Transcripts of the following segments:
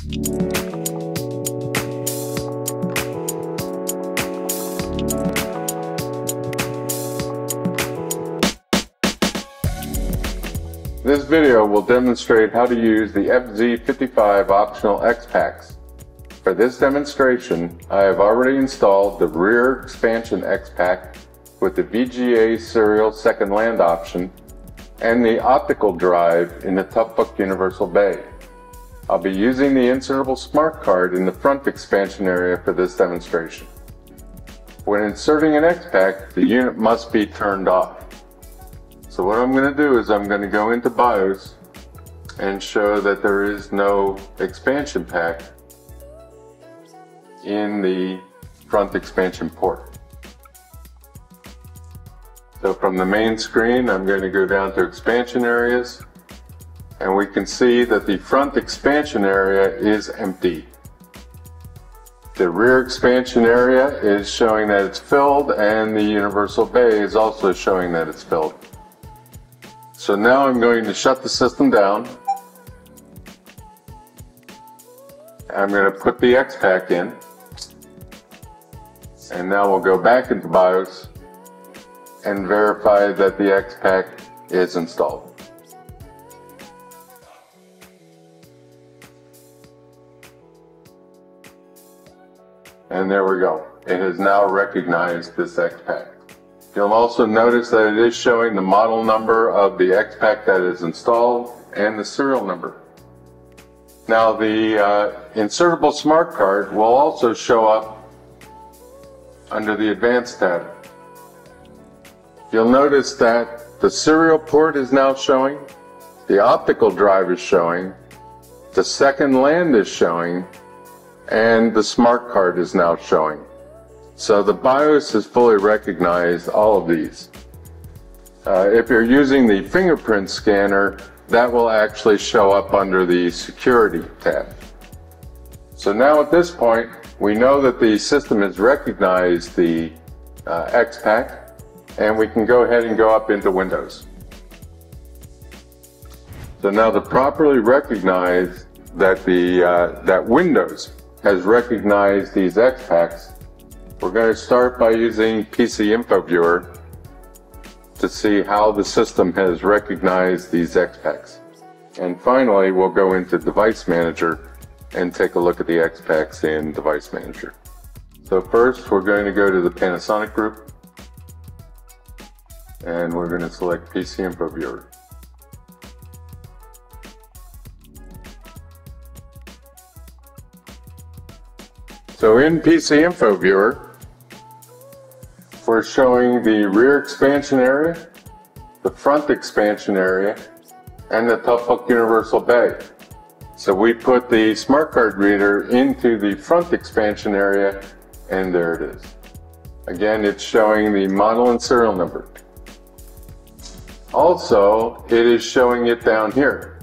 This video will demonstrate how to use the FZ55 optional xPAKs. For this demonstration, I have already installed the rear expansion xPAK with the VGA serial second land option and the optical drive in the TOUGHBOOK universal bay. I'll be using the Insertable SmartCard in the front expansion area for this demonstration. When inserting an xPAK, the unit must be turned off. So what I'm going to do is I'm going to go into BIOS and show that there is no expansion pack in the front expansion port. So from the main screen, I'm going to go down to expansion areas, and we can see that the front expansion area is empty. The rear expansion area is showing that it's filled, and the universal bay is also showing that it's filled. So now I'm going to shut the system down. I'm going to put the xPAK in, and now we'll go back into BIOS and verify that the xPAK is installed. And there we go. It has now recognized this xPAK. You'll also notice that it is showing the model number of the xPAK that is installed and the serial number. Now the Insertable SmartCard will also show up under the Advanced tab. You'll notice that the serial port is now showing, the optical drive is showing, the second land is showing, and the SmartCard is now showing. So the BIOS has fully recognized all of these. If you're using the fingerprint scanner, that will actually show up under the Security tab. So now at this point, we know that the system has recognized the xPAK, and we can go ahead and go up into Windows. So now to properly recognize that that Windows has recognized these xPAKs, we're going to start by using PC Info Viewer to see how the system has recognized these xPAKs. And finally, we'll go into Device Manager and take a look at the xPAKs in Device Manager. So first, we're going to go to the Panasonic group, and we're going to select PC Info Viewer. So in PC Info Viewer, we're showing the rear expansion area, the front expansion area, and the TOUGHBOOK universal bay. So we put the SmartCard reader into the front expansion area, and there it is. Again, it's showing the model and serial number. Also, it is showing it down here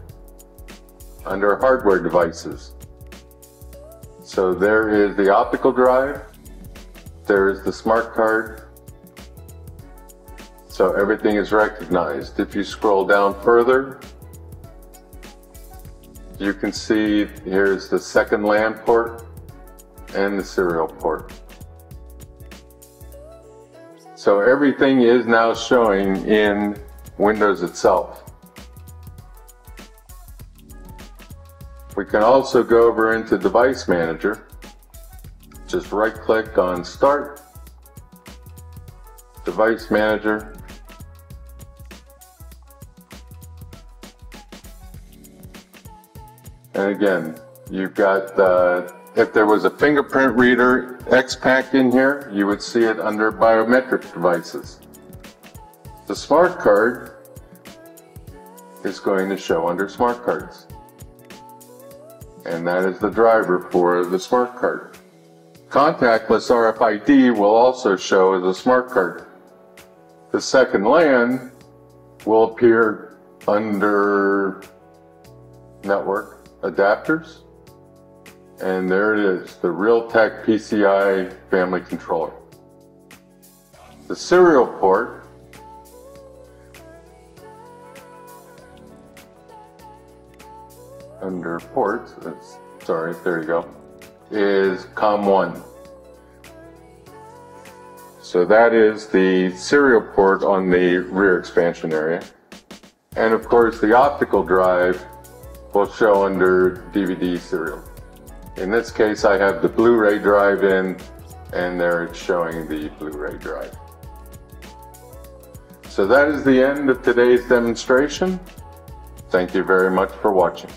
under hardware devices. So there is the optical drive, there is the SmartCard. So everything is recognized. If you scroll down further, you can see here's the second land port and the serial port. So everything is now showing in Windows itself. We can also go over into Device Manager. Just right click on Start, Device Manager, and again, you've got, if there was a fingerprint reader xPAK in here, you would see it under biometric devices. The SmartCard is going to show under SmartCards. And that is the driver for the SmartCard. Contactless RFID will also show as a SmartCard. The second LAN will appear under Network Adapters, and there it is, the Realtek PCI family controller. The serial port under ports, sorry, there you go, is COM1. So that is the serial port on the rear expansion area. And of course the optical drive will show under DVD serial. In this case I have the Blu-ray drive in, and there it's showing the Blu-ray drive. So that is the end of today's demonstration. Thank you very much for watching.